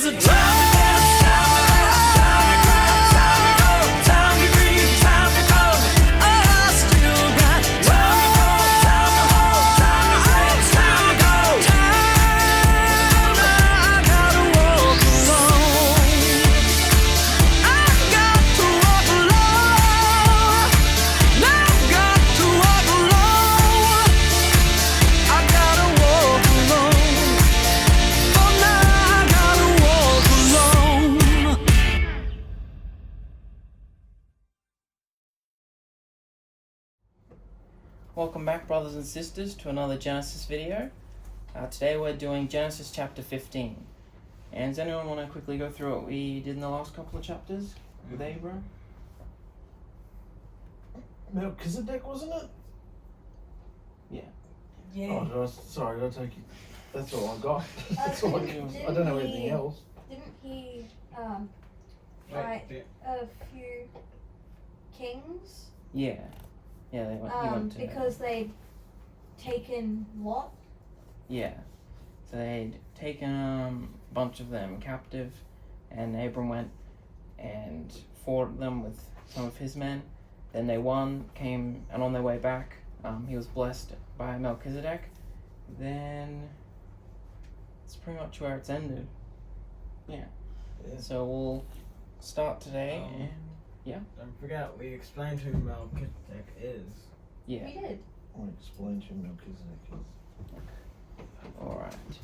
There's a time to dance, time to cry, time to go, time to grieve, time to go. Oh, I still got time to go, time to hold, time to dream, time to go. Time, I gotta walk alone. I've got to walk alone. I've got to walk alone. I gotta walk alone. For now, I gotta walk alone. Welcome back, brothers and sisters, to another Genesis video. Today we're doing Genesis chapter 15. And does anyone want to quickly go through what we did in the last couple of chapters with Abram? Melchizedek, wasn't it? Yeah. Oh, sorry, did I take you? That's all I got. That's all I got. I don't know anything else. Didn't he write a few kings? Yeah. Yeah, he went to... Because they'd taken Lot? Yeah. So they'd taken a bunch of them captive, and Abram went and fought them with some of his men. Then they won, came, and on their way back, he was blessed by Melchizedek. Then it's pretty much where it's ended. Yeah. So we'll start today. Don't forget, we explained who Melchizedek is. Yeah. We did. I'll explain to you Melchizedek is. Alright.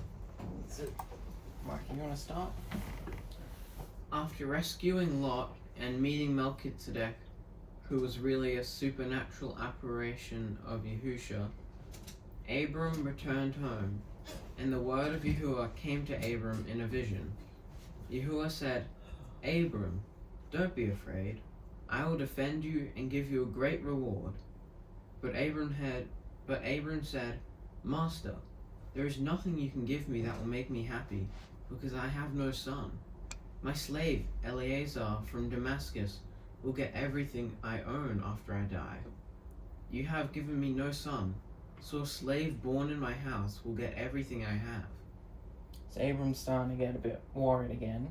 Mark, you want to start? After rescuing Lot and meeting Melchizedek, who was really a supernatural apparition of Yahusha, Abram returned home, and the word of Yahuwah came to Abram in a vision. Yahuwah said, "Abram, don't be afraid. I will defend you and give you a great reward." But Abram said, "Master, there is nothing you can give me that will make me happy, because I have no son. My slave, Eleazar from Damascus, will get everything I own after I die. You have given me no son, so a slave born in my house will get everything I have." So Abram's starting to get a bit worried again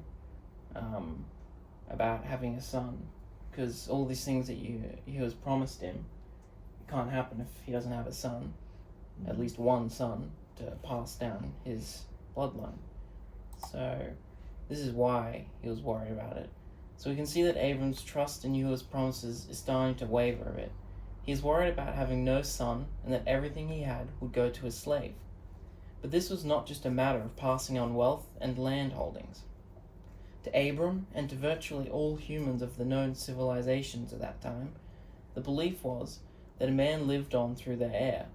about having a son, because all these things that he was promised him can't happen if he doesn't have a son, at least one son to pass down his bloodline. So this is why he was worried about it. So we can see that Abram's trust in Yahuwah's promises is starting to waver a bit. He is worried about having no son and that everything he had would go to his slave. But this was not just a matter of passing on wealth and land holdings. To Abram, and to virtually all humans of the known civilizations at that time, the belief was that a man lived on through their heir.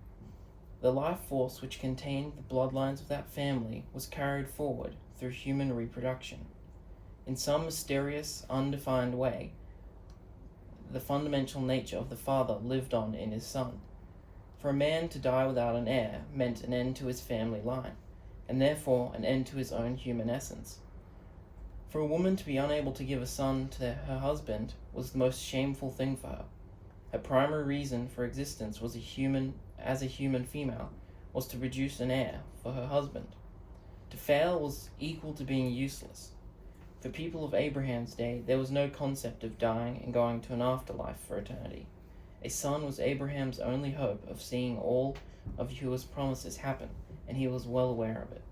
The life force which contained the bloodlines of that family was carried forward through human reproduction. In some mysterious, undefined way, the fundamental nature of the father lived on in his son. For a man to die without an heir meant an end to his family line, and therefore an end to his own human essence. For a woman to be unable to give a son to her husband was the most shameful thing for her. Her primary reason for existence was as a human female was to produce an heir for her husband. To fail was equal to being useless. For people of Abraham's day, there was no concept of dying and going to an afterlife for eternity. A son was Abraham's only hope of seeing all of Yahuwah's promises happen, and he was well aware of it.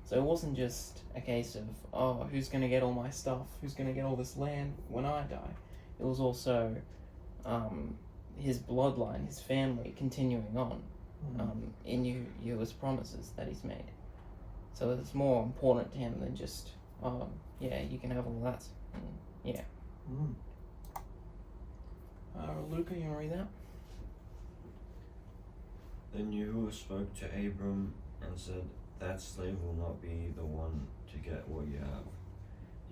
So it wasn't just a case of, oh, who's going to get all my stuff? Who's going to get all this land when I die? It was also his bloodline, his family continuing on in Yahuwah's promises that he's made. So it's more important to him than just, oh, yeah, you can have all that. Yeah. Luca, you want to read that? Then Yahuwah spoke to Abram and said, "That slave will not be the one to get what you have.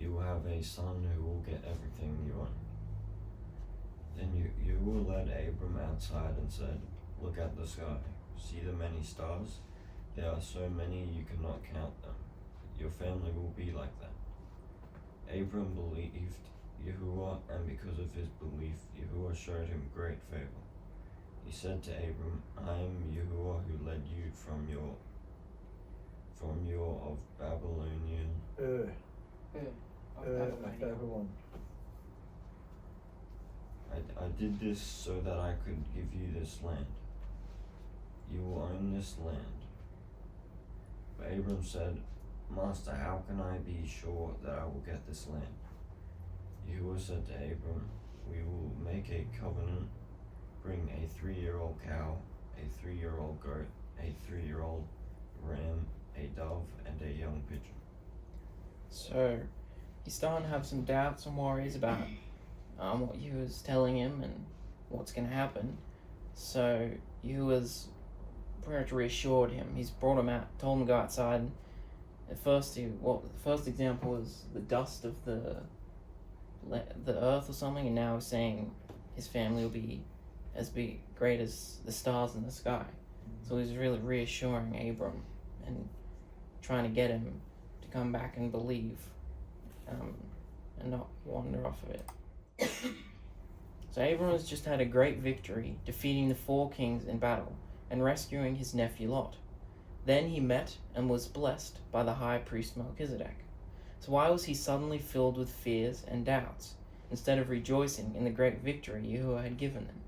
You will have a son who will get everything you own." Then Yahuwah led Abram outside and said, "Look at the sky. See the many stars? There are so many you cannot count them. Your family will be like that." Abram believed Yahuwah, and because of his belief, Yahuwah showed him great favor. He said to Abram, "I am Yahuwah who led you from your of Babylonian Everyone. I did this so that I could give you this land. You will own this land. But Abram said, Master, how can I be sure that I will get this land? Yahuwah said to Abram, we will make a covenant. Bring a 3-year-old cow, a 3-year-old goat, a 3-year-old ram, a dove, and a young pigeon. So he's starting to have some doubts and worries about what you was telling him and what's going to happen. So you was pretty much reassured him. He's brought him out, told him to go outside. And at first, the first example was the dust of the earth or something, and now he's saying his family will be as great as the stars in the sky. So he's really reassuring Abram and trying to get him to come back and believe, and not wander off of it. So Abram has just had a great victory, defeating the 4 kings in battle and rescuing his nephew Lot. Then he met and was blessed by the high priest Melchizedek. So why was he suddenly filled with fears and doubts, instead of rejoicing in the great victory Yahuwah had given them?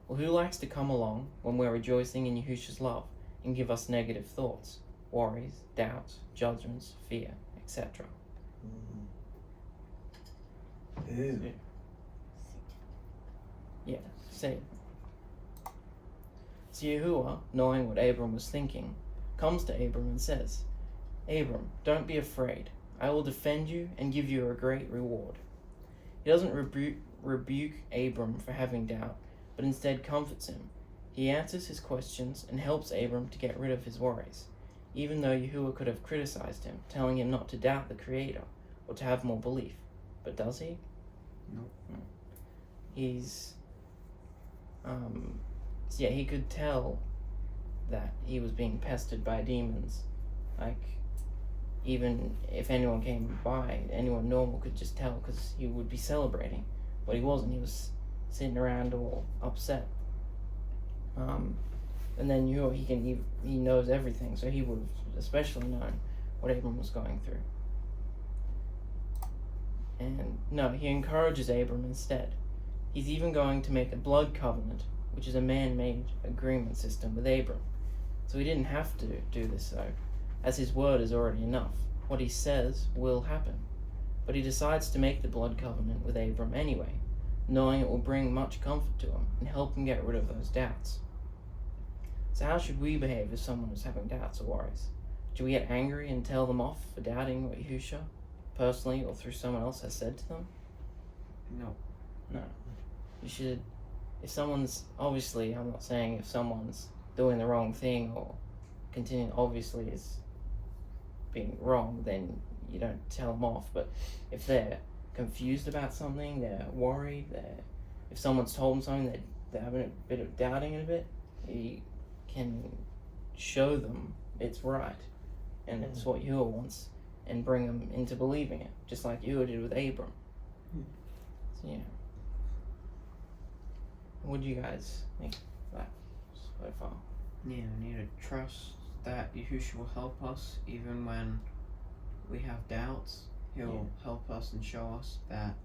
Well, who likes to come along when we're rejoicing in Yahusha's love and give us negative thoughts, worries, doubts, judgments, fear, etc.? Ew. Yeah, Satan. So Yahuwah, knowing what Abram was thinking, comes to Abram and says, Abram, don't be afraid. I will defend you and give you a great reward. He doesn't rebuke Abram for having doubt, but instead comforts him. He answers his questions and helps Abram to get rid of his worries, even though Yahuwah could have criticized him, telling him not to doubt the Creator or to have more belief. But does he? No. He's so yeah, he could tell that he was being pestered by demons. Like, even if anyone came by, anyone normal could just tell, because he would be celebrating. But he wasn't. He was sitting around all upset. And then he knows everything, so he would have especially known what Abram was going through. And no, he encourages Abram instead. He's even going to make a blood covenant, which is a man-made agreement system with Abram. So he didn't have to do this though, as his word is already enough. What he says will happen. But he decides to make the blood covenant with Abram anyway, knowing it will bring much comfort to him and help him get rid of those doubts. So how should we behave if someone is having doubts or worries? Do we get angry and tell them off for doubting what Yahusha, personally or through someone else, has said to them? No. No. You should, if someone's, obviously, I'm not saying if someone's doing the wrong thing or obviously is being wrong, then you don't tell them off. But if they're confused about something, they're worried, if someone's told them something, they're having a bit of doubting in a bit, you can show them it's right and it's what Yahuwah wants and bring them into believing it, just like Yahuwah did with Abram. So yeah. What do you guys think of that so far? Yeah, we need to trust that Yahusha will help us even when we have doubts. He'll help us and show us that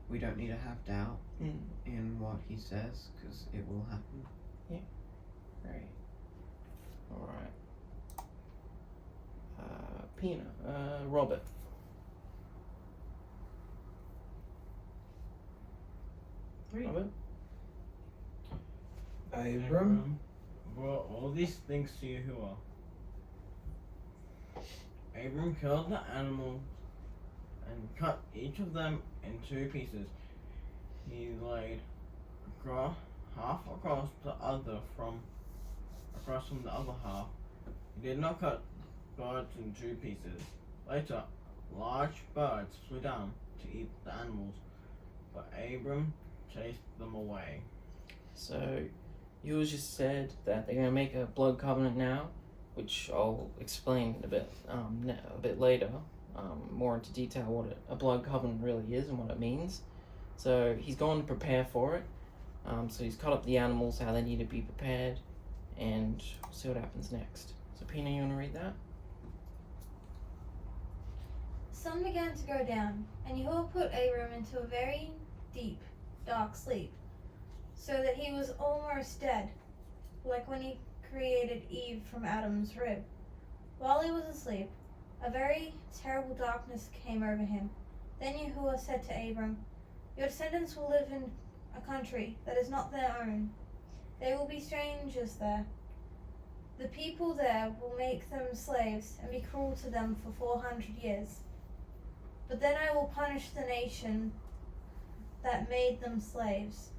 we don't need to have doubt in what he says, because it will happen. Yeah. Right. Alright. Pina. Robert. Robert? Abram. Brought all these things to Yahuwah. Abram killed the animals and cut each of them in 2 pieces. He laid half across from the other half. He did not cut birds in 2 pieces. Later, large birds flew down to eat the animals, but Abram chased them away. So, you just said that they're going to make a blood covenant now, which I'll explain a bit later, more into detail what a blood covenant really is and what it means. So he's going to prepare for it. So he's cut up the animals, how they need to be prepared, and we'll see what happens next. So Pina, you want to read that? sun began to go down, and Yahuwah put Abram into a very deep, dark sleep, so that he was almost dead, like when he created Eve from Adam's rib. While he was asleep, a very terrible darkness came over him. Then Yahuwah said to Abram, "Your descendants will live in a country that is not their own. They will be strangers there. The people there will make them slaves and be cruel to them for 400 years. But then I will punish the nation that made them slaves.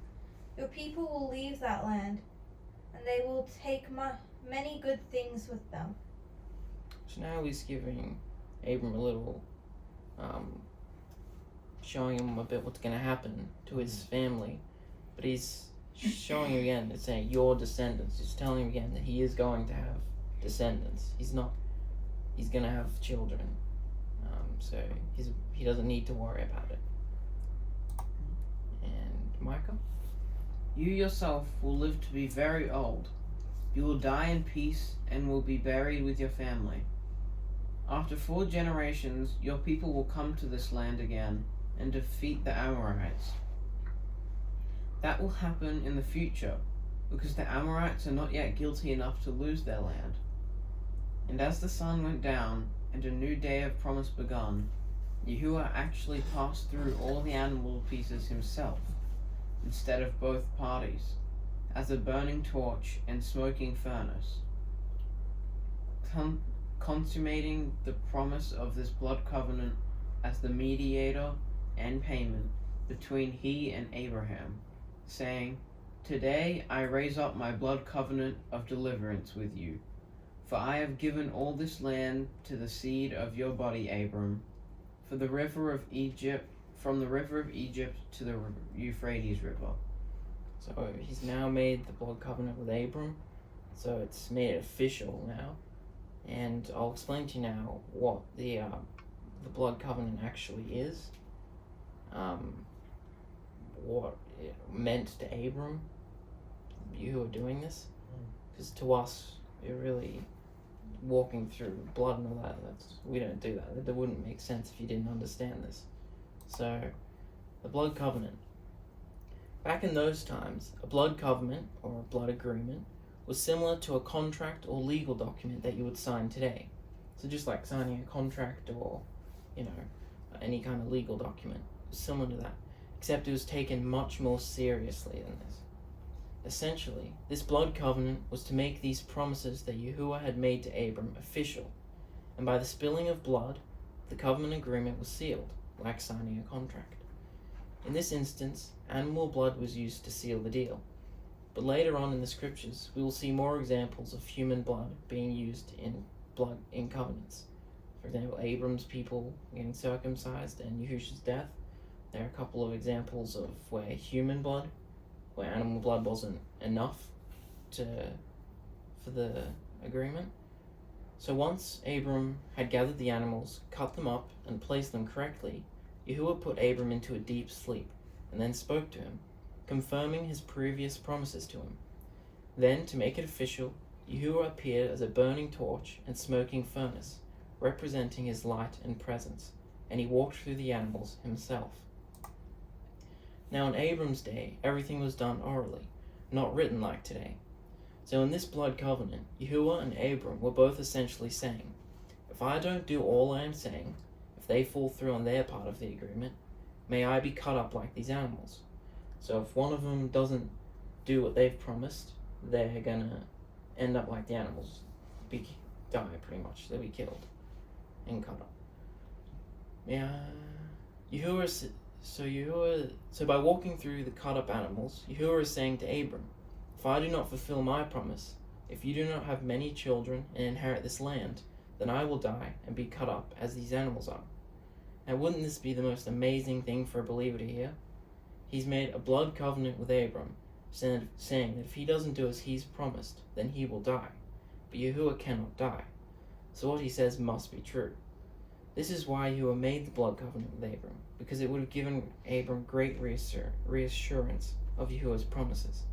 Your people will leave that land, and they will take many good things with them." So now he's giving Abram a little, showing him a bit what's going to happen to his family. But he's showing him again, it's saying, your descendants. He's telling him again that he is going to have descendants. He's going to have children. So he doesn't need to worry about it. And Micah? You yourself will live to be very old. You will die in peace and will be buried with your family. After 4 generations, your people will come to this land again and defeat the Amorites. That will happen in the future, because the Amorites are not yet guilty enough to lose their land. And as the sun went down and a new day of promise begun, Yahuwah actually passed through all the animal pieces himself, instead of both parties, as a burning torch and smoking furnace, consummating the promise of this blood covenant as the mediator and payment between he and Abraham, saying, "Today I raise up my blood covenant of deliverance with you, for I have given all this land to the seed of your body, Abram, from the river of Egypt to the Euphrates River." So he's now made the blood covenant with Abram. So it's made it official now. And I'll explain to you now what the blood covenant actually is. What it meant to Abram, you who are doing this. Because to us, it really, walking through blood and all that, we don't do that. That wouldn't make sense if you didn't understand this. So, the blood covenant. Back in those times, a blood covenant, or a blood agreement, was similar to a contract or legal document that you would sign today. So just like signing a contract or, any kind of legal document. It was similar to that, except it was taken much more seriously than this. Essentially, this blood covenant was to make these promises that Yahuwah had made to Abram official, and by the spilling of blood, the covenant agreement was sealed, like signing a contract. In this instance, animal blood was used to seal the deal. But later on in the scriptures, we will see more examples of human blood being used in covenants. For example, Abram's people getting circumcised and Yahusha's death. There are a couple of examples of where human blood, where animal blood wasn't enough for the agreement. So once Abram had gathered the animals, cut them up, and placed them correctly, Yahuwah put Abram into a deep sleep, and then spoke to him, confirming his previous promises to him. Then, to make it official, Yahuwah appeared as a burning torch and smoking furnace, representing his light and presence, and he walked through the animals himself. Now in Abram's day, everything was done orally, not written like today. So in this blood covenant, Yahuwah and Abram were both essentially saying, if I don't do all I am saying, if they fall through on their part of the agreement, may I be cut up like these animals. So if one of them doesn't do what they've promised, they're gonna end up like the animals, die pretty much. They'll be killed and cut up. Yeah, So by walking through the cut up animals, Yahuwah is saying to Abram, if I do not fulfill my promise, if you do not have many children and inherit this land, then I will die and be cut up as these animals are. Now wouldn't this be the most amazing thing for a believer to hear? He's made a blood covenant with Abram, saying that if he doesn't do as he's promised, then he will die. But Yahuwah cannot die. So what he says must be true. This is why Yahuwah made the blood covenant with Abram, because it would have given Abram great reassurance of Yahuwah's promises.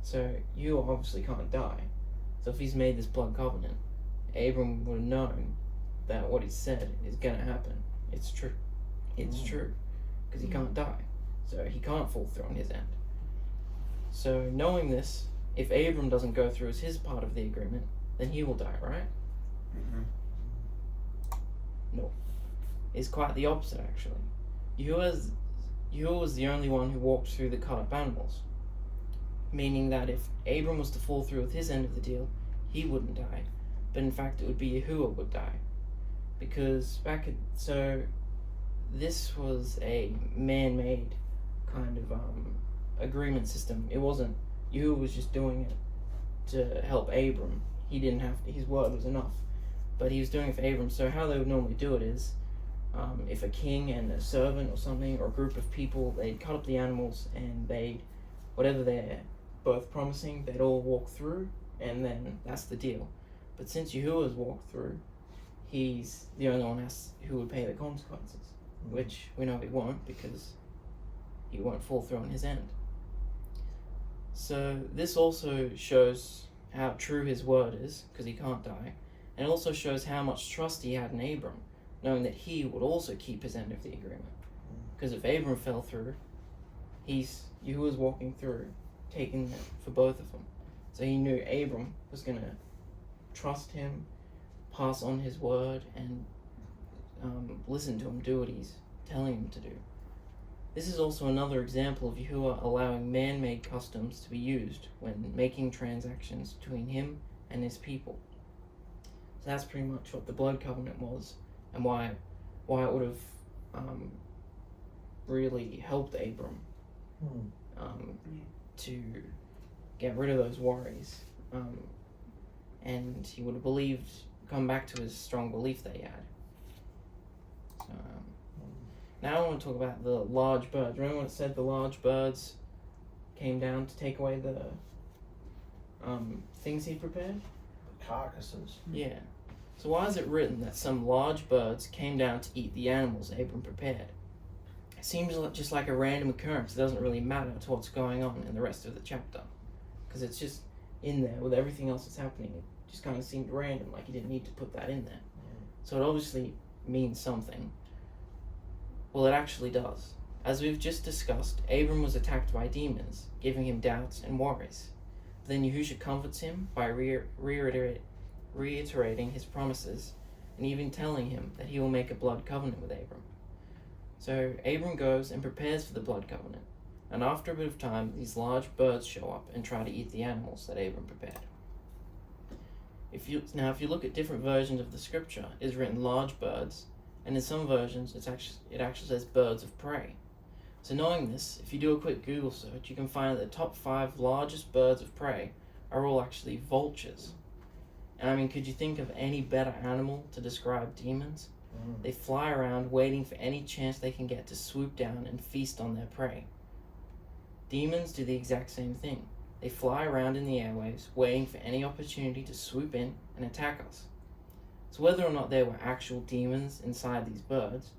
So Yahuwah obviously can't die. So if he's made this blood covenant, Abram would have known that what he said is going to happen, It's true. It's true. Because he can't die. So he can't fall through on his end. So knowing this, if Abram doesn't go through as his part of the agreement, then he will die, right? No. It's quite the opposite, actually. Yahuwah was the only one who walked through the cut up animals. Meaning that if Abram was to fall through with his end of the deal, he wouldn't die. But in fact, it would be Yahuwah would die. Because so this was a man-made kind of agreement system. It wasn't, Yahuwah was just doing it to help Abram. He didn't have to, his word was enough. But he was doing it for Abram. So how they would normally do it is, if a king and a servant or something, or a group of people, they'd cut up the animals and whatever they're both promising, they'd all walk through, and then that's the deal. But since Yahuwah's walked through, he's the only one who would pay the consequences, which we know he won't, because he won't fall through on his end. So this also shows how true his word is, because he can't die, and it also shows how much trust he had in Abram, knowing that he would also keep his end of the agreement. Because if Abram fell through, Yahuwah's walking through, taking it for both of them. So he knew Abram was going to trust him, pass on his word, and listen to him, do what he's telling him to do. This is also another example of Yahuwah allowing man-made customs to be used when making transactions between him and his people. So that's pretty much what the blood covenant was, and why it would have really helped Abram to get rid of those worries, and he would have come back to his strong belief that he had. So, now I want to talk about the large birds. Remember when it said the large birds came down to take away the things he prepared? The carcasses. Yeah. So why is it written that some large birds came down to eat the animals Abram prepared? It seems just like a random occurrence. It doesn't really matter to what's going on in the rest of the chapter, because it's just in there with everything else that's happening. It just kind of seemed random, like he didn't need to put that in there. So it obviously means something. Well, it actually does. As we've just discussed, Abram was attacked by demons, giving him doubts and worries. Then Yahusha comforts him by reiterating his promises, and even telling him that he will make a blood covenant with Abram. So Abram goes and prepares for the blood covenant, and after a bit of time, these large birds show up and try to eat the animals that Abram prepared. If you look at different versions of the scripture, it's written large birds, and in some versions it actually says birds of prey. So knowing this, if you do a quick Google search, you can find that the top 5 largest birds of prey are all actually vultures. And I mean, could you think of any better animal to describe demons? They fly around waiting for any chance they can get to swoop down and feast on their prey. Demons do the exact same thing. They fly around in the airwaves waiting for any opportunity to swoop in and attack us. So whether or not there were actual demons inside these birds,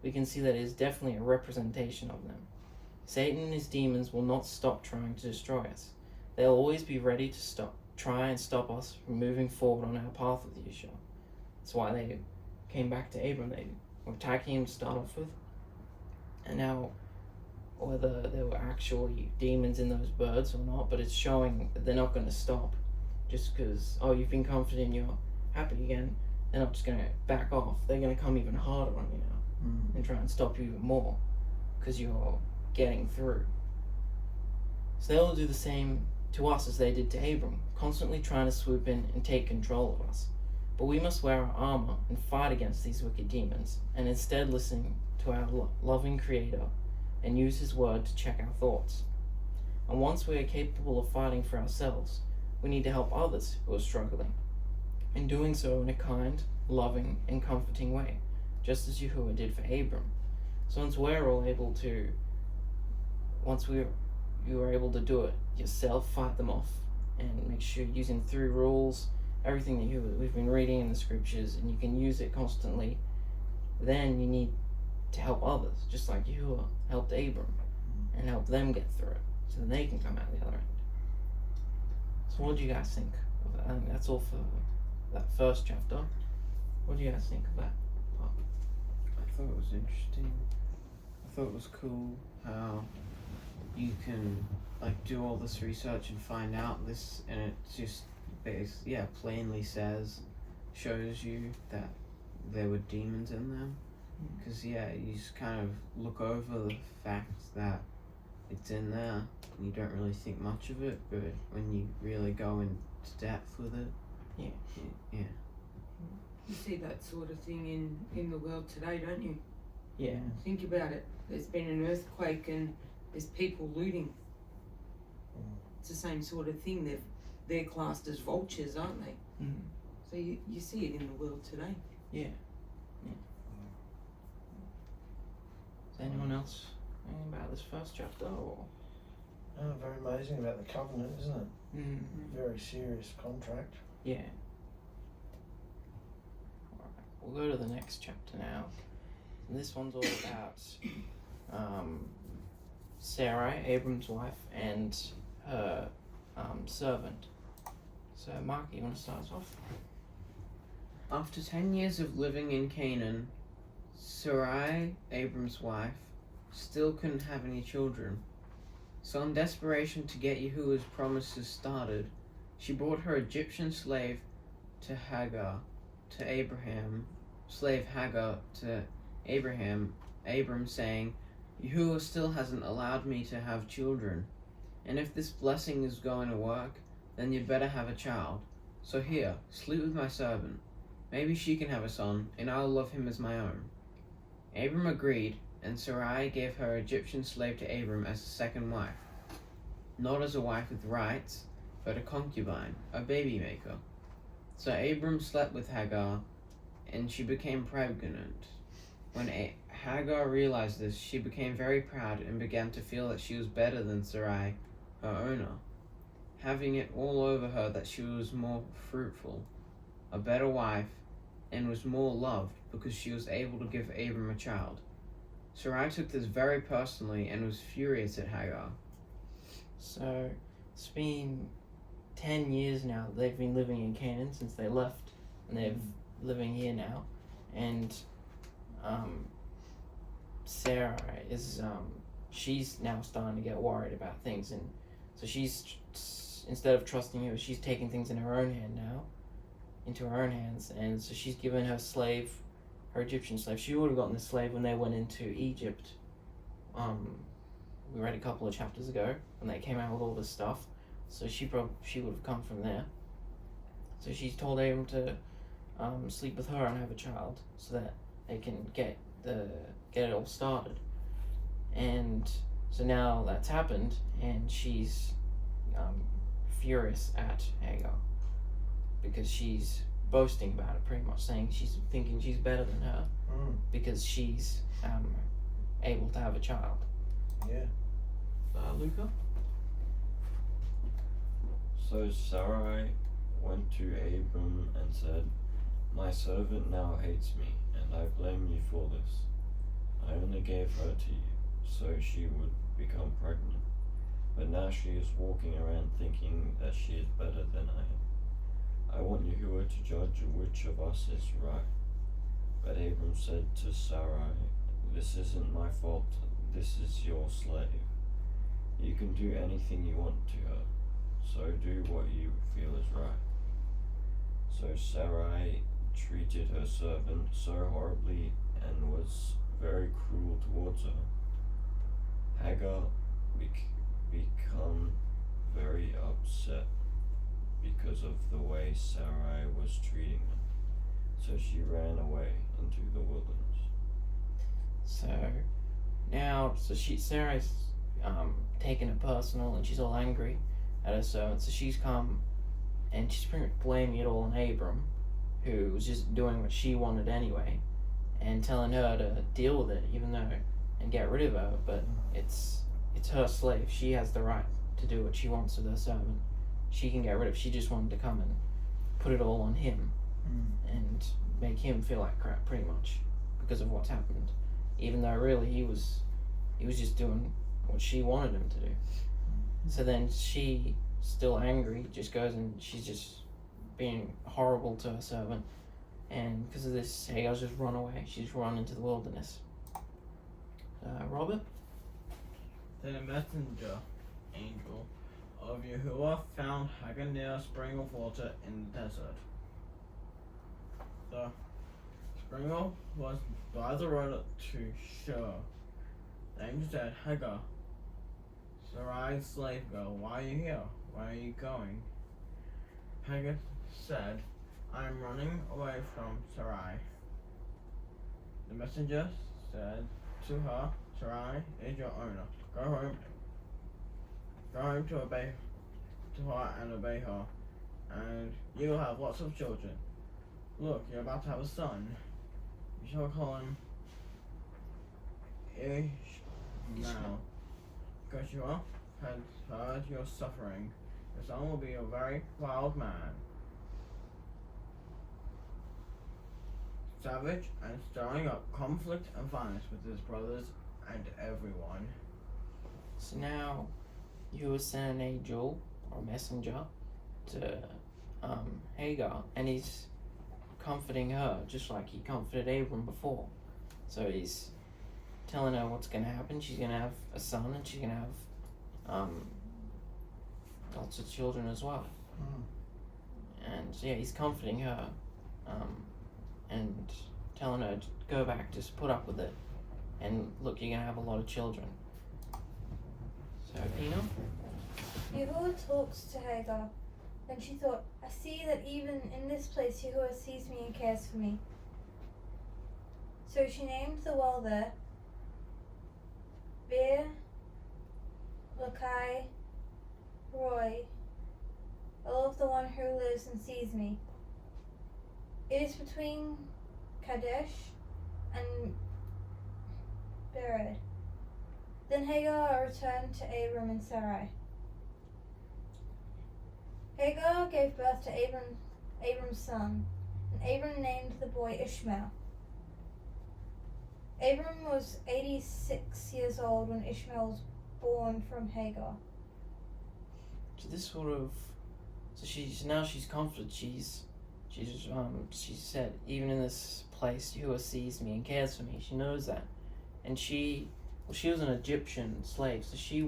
we can see that it is definitely a representation of them. Satan and his demons will not stop trying to destroy us. They'll always be ready to try and stop us from moving forward on our path with Yahusha. That's why they came back to Abram. They were attacking him to start off with. And now, whether there were actually demons in those birds or not, but it's showing that they're not going to stop just because, you've been comforted and you're happy again. They're not just going to back off. They're going to come even harder on you now and try and stop you even more because you're getting through. So they'll do the same to us as they did to Abram, constantly trying to swoop in and take control of us. But we must wear our armor and fight against these wicked demons, and instead listen to our loving Creator and use His word to check our thoughts. And once we are capable of fighting for ourselves, we need to help others who are struggling, and doing so in a kind, loving, and comforting way, just as Yahuwah did for Abram. So you are able to do it yourself, fight them off, and make sure you're using 3 rules, everything that we've been reading in the scriptures, and you can use it constantly. Then you need to help others, just like Yahuwah helped Abram, and help them get through it, so that they can come out the other end. So what do you guys think of that? I think that's all for that first chapter. What do you guys think of that part? I thought it was interesting. I thought it was cool how you can like do all this research and find out this, and it just plainly shows you that there were demons in them. Because you just kind of look over the fact that it's in there and you don't really think much of it, but when you really go into depth with it, yeah. You see that sort of thing in the world today, don't you? Yeah. Think about it. There's been an earthquake and there's people looting. It's the same sort of thing. They're classed as vultures, aren't they? So you see it in the world today. Yeah. Is anyone else anything about this first chapter? Or? Very amazing about the covenant, isn't it? Very serious contract. Yeah. Alright, we'll go to the next chapter now. And this one's all about Sarai, Abram's wife, and her servant. So, Mark, you want to start us off? After 10 years of living in Canaan, Sarai, Abram's wife, still couldn't have any children. So in desperation to get Yahuwah's promises started, she brought her Egyptian slave to Abram, saying, Yahuwah still hasn't allowed me to have children, and if this blessing is going to work, then you'd better have a child. So here, sleep with my servant. Maybe she can have a son, and I'll love him as my own. Abram agreed, and Sarai gave her Egyptian slave to Abram as a second wife. Not as a wife with rights, but a concubine, a baby maker. So Abram slept with Hagar, and she became pregnant. When Hagar realized this, she became very proud and began to feel that she was better than Sarai, her owner, having it all over her that she was more fruitful, a better wife, and was more loved because she was able to give Abram a child. Sarai took this very personally and was furious at Hagar. So, it's been 10 years now that they've been living in Canaan since they left, and they're living here now. And Sarah is, she's now starting to get worried about things, and so she's, instead of trusting you, she's taking things in her own hand now, into her own hands, and so she's given her slave, her Egyptian slave. She would have gotten the slave when they went into Egypt. We read a couple of chapters ago when they came out with all this stuff, so she would have come from there. So she's told Abram to sleep with her and have a child, so that they can get it all started. And so now that's happened, and she's furious at Hagar because she's boasting about it, pretty much saying she's thinking she's better than her because she's able to have a child. Yeah. Luca? So Sarai went to Abram and said, My servant now hates me, and I blame you for this. I only gave her to you, so she would become pregnant. But now she is walking around thinking that she is better than I am. I want Yahuwah to judge which of us is right. But Abram said to Sarai, This isn't my fault, this is your slave. You can do anything you want to her, so do what you feel is right. So Sarai treated her servant so horribly and was very cruel towards her. Hagar became very upset because of the way Sarai was treating her. So she ran away into the wilderness. So now, Sarah's taken it personal, and she's all angry at her servant. So she's come, and she's pretty much blaming it all on Abram, who was just doing what she wanted anyway, and telling her to deal with it, and get rid of her. But it's her slave. She has the right to do what she wants with her servant. She can get rid of it. She just wanted to come and put it all on him and make him feel like crap, pretty much, because of what's happened. Even though really he was just doing what she wanted him to do. So then she, still angry, just goes and she's just being horrible to her servant And because of this, Hagar's just run away. She's run into the wilderness. Robert? Then a messenger angel of Yahuwah found Hagar near a spring of water in the desert. The spring was by the road to Shur. The angel said, Hagar, Sarai's slave girl, why are you here? Where are you going? Hagar said, I am running away from Sarai. The messenger said to her, Sarai is your owner. Go home to obey to her and obey her, and you will have lots of children. Look, you're about to have a son. You shall call him Ishmael. Because you has heard your suffering. Your son will be a very wild man, savage and stirring up conflict and violence with his brothers and everyone. So now you sent an angel or messenger to Hagar, and he's comforting her just like he comforted Abram before. So he's telling her what's going to happen. She's going to have a son, and she's going to have lots of children as well. And so, yeah, he's comforting her and telling her to go back, just put up with it, and look, you're going to have a lot of children. So, Yahuwah talks to Hagar. Then she thought, I see that even in this place Yahuwah sees me and cares for me. So she named the well there Bir Lakai Roy, I love the one who lives and sees me. It is between Kadesh and Bered. Then Hagar returned to Abram and Sarai. Hagar gave birth to Abram's son, and Abram named the boy Ishmael. Abram was 86 years old when Ishmael was born from Hagar. So this sort of, so she's comforted. She said, even in this place, Yahuwah sees me and cares for me. She knows that, and she was an Egyptian slave, so she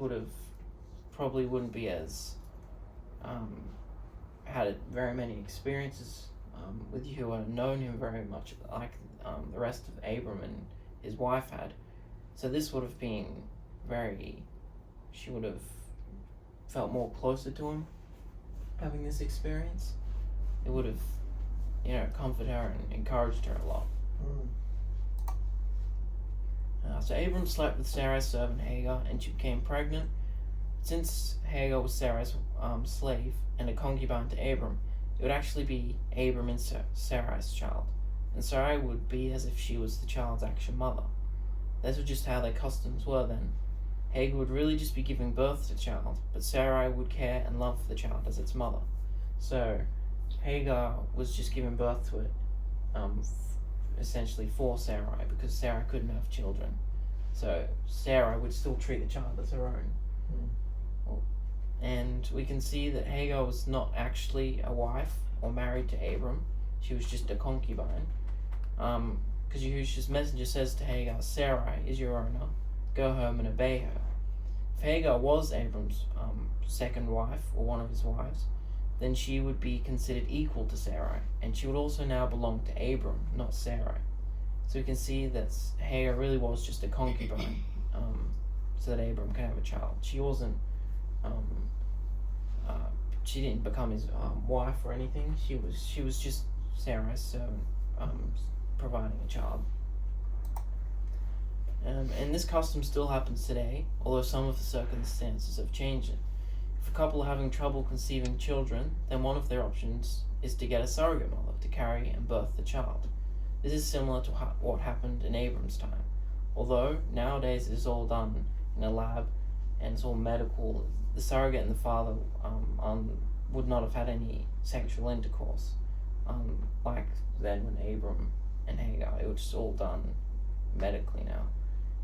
probably wouldn't be as had very many experiences with Yahuwah, known him very much like the rest of Abram and his wife had. So this would have been she would have felt more closer to him having this experience. It would have, comforted her and encouraged her a lot. So Abram slept with Sarai's servant Hagar, and she became pregnant. Since Hagar was Sarai's slave and a concubine to Abram, it would actually be Abram and Sarai's child, and Sarai would be as if she was the child's actual mother. Those were just how their customs were then. Hagar would really just be giving birth to the child, but Sarai would care and love the child as its mother. So Hagar was just giving birth to it, essentially for Sarai, because Sarai couldn't have children. So Sarai would still treat the child as her own. And we can see that Hagar was not actually a wife or married to Abram. She was just a concubine. Because Yahusha's messenger says to Hagar, Sarai is your owner. Go home and obey her. If Hagar was Abram's second wife, or one of his wives, then she would be considered equal to Sarai, and she would also now belong to Abram, not Sarai. So we can see that Hagar really was just a concubine, so that Abram could have a child. She wasn't, she didn't become his wife or anything. She was just Sarai's servant, providing a child. And this custom still happens today, although some of the circumstances have changed it. If a couple are having trouble conceiving children, then one of their options is to get a surrogate mother to carry and birth the child. This is similar to what happened in Abram's time. Although nowadays it is all done in a lab and it's all medical, the surrogate and the father would not have had any sexual intercourse like then when Abram and Hagar. It was just all done medically now.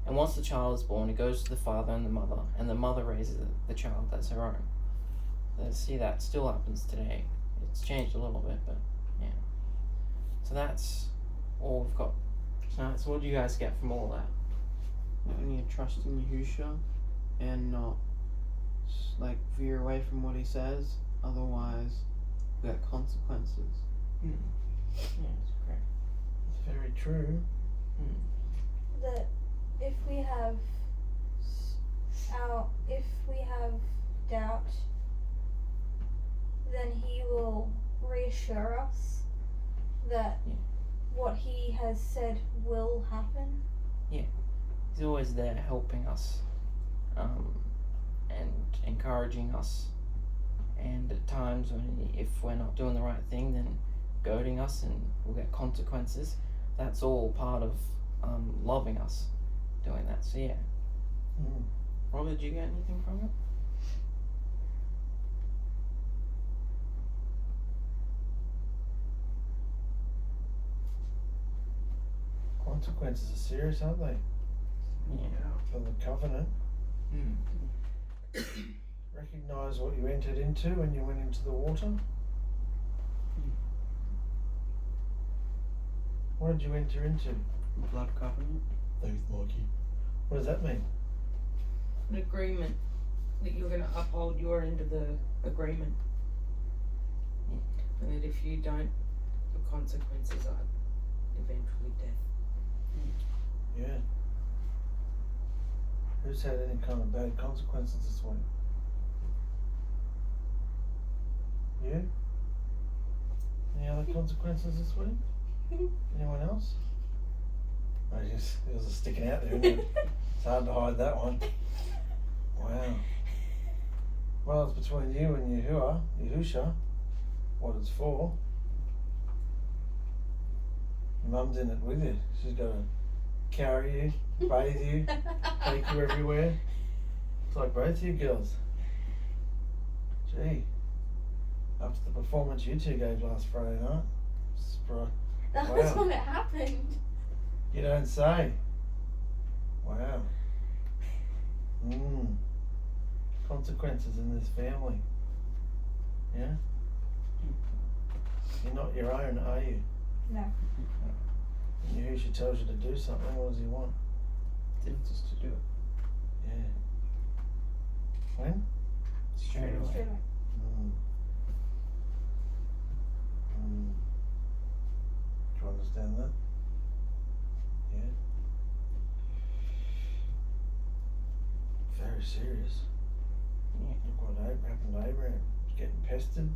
And once the child is born, it goes to the father and the mother raises the child as her own. See, that still happens today. It's changed a little bit, but yeah. So that's all we've got tonight. So what do you guys get from all that? We need to trust in Yahusha and not like veer away from what he says. Otherwise, we got consequences. Yeah, that's great. It's very true. That if we have doubt, then he will reassure us that Yeah. what he has said will happen. He's always there helping us, and encouraging us, and at times if we're not doing the right thing, then goading us, and we'll get consequences. That's all part of loving us, doing that. So yeah. Mm. Robert, did you get anything from it? Consequences are serious, aren't they? Yeah. For the covenant. Mm. Recognise what you entered into when you went into the water. What did you enter into? Blood covenant. Thanks, Mikey. What does that mean? An agreement that you're going to uphold your end of the agreement. And that if you don't, the consequences are eventually death. Yeah. Who's had any kind of bad consequences this week? You? Any other consequences this week? Anyone else? It was sticking out there, isn't it? It's hard to hide that one. Wow. Well, it's between you and Yahusha, what it's for. Your mum's in it with you. She's got to carry you, bathe you, take you everywhere. It's like both you girls. Gee. After the performance you two gave last Friday night. That was Wow. when it happened. You don't say. Wow. Consequences in this family. Yeah? You're not your own, are you? No. And Yahusha tells you to do something, what does he want? It's just to do it. Yeah. When? Straight away. Straight away. Do you understand that? Yeah. Very serious. Yeah. Look what happened to Abram. He's getting pestered.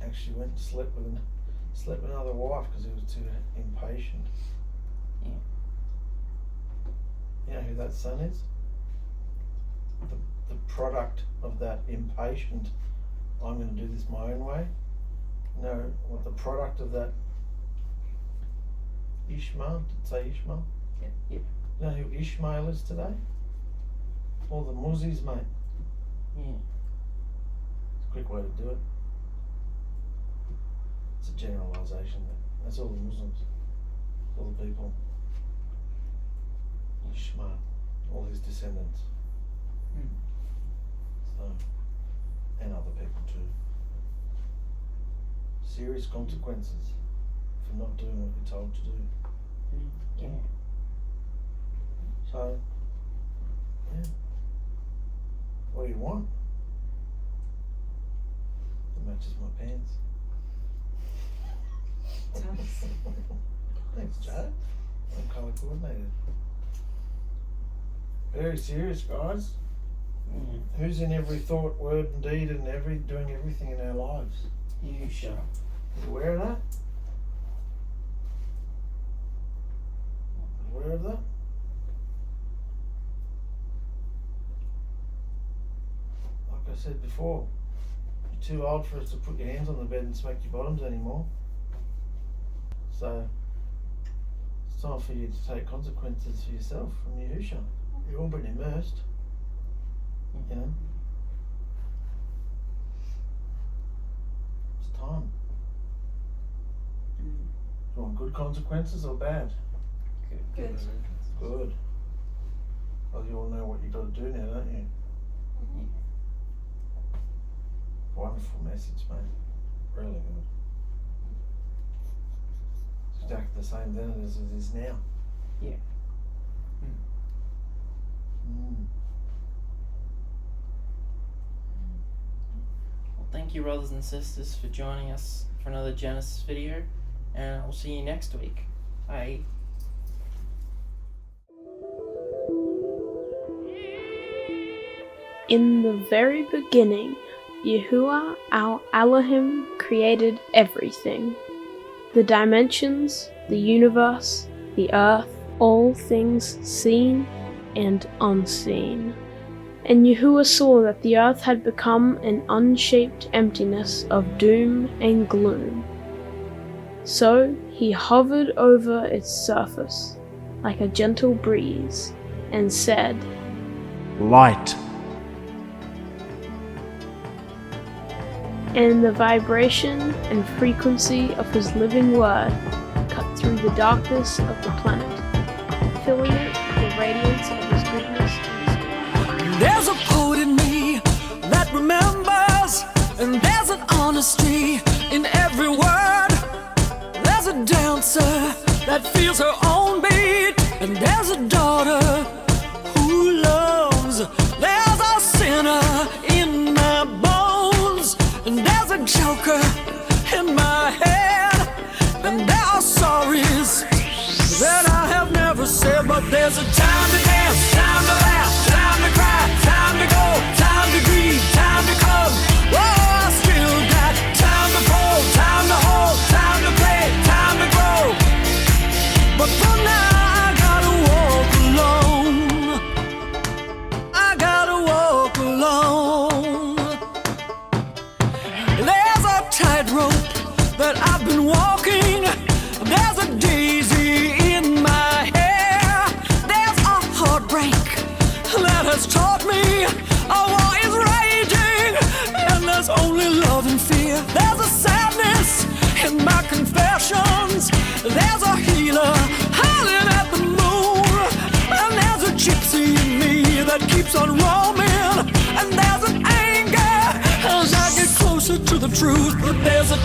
Actually went and slept with another wife because he was too impatient. Yeah. You know who that son is? The product of that impatient, I'm going to do this my own way. You know what the product of that Ishmael, did it say Ishmael? Yeah. Yeah. You know who Ishmael is today? All the Muzis, mate. Yeah. It's a quick way to do it. It's a generalisation. That's all the Muslims. All the people. Ishmael. All his descendants. So, and other people too. Serious consequences for not doing what you're told to do. Yeah. So, yeah. What do you want? It matches my pants. Thanks, Joe. I'm colour coordinated. Very serious, guys. Who's in every thought, word, and deed, and doing everything in our lives? Yahusha. You aware of that? Aware of that? Like I said before, you're too old for us to put your hands on the bed and smack your bottoms anymore. So it's time for you to take consequences for yourself from Yahusha. You've all been immersed. You know? It's time. You want good consequences or bad? Good. Good. Well, you all know what you've got to do now, don't you? Wonderful message, mate. Really good. exactly the same then as it is now. Yeah. Well, thank you, brothers and sisters, for joining us for another Genesis video, and I'll see you next week. Bye. In the very beginning, Yahuwah our Elohim created everything. The dimensions, the universe, the earth, all things seen and unseen. And Yahuwah saw that the earth had become an unshaped emptiness of doom and gloom. So he hovered over its surface like a gentle breeze and said, Light. And the vibration and frequency of his living word cut through the darkness of the planet, filling it with the radiance of his goodness and There's a poet in me that remembers, and there's an honesty in every word. There's a dancer that feels her own beat, and there's a daughter who loves. There's a sinner in my bones, and there's a joker in my head, and there are sorries that I have never said. But there's a time to dance, time to laugh, time to cry, time to go, time to grieve, time to come. Oh, I still got time to fold, time to hold, time to play, time to grow. But for now I gotta walk alone. I gotta walk alone. There's a tightrope that I've been walking. There's a daisy in my hair. There's a heartbreak that has taught me a war is raging, and there's only love and fear. There's a sadness in my confessions. There's a healer howling at the moon, and there's a gypsy in me that keeps on roaming, and there's an anger as I get closer to the truth. But there's a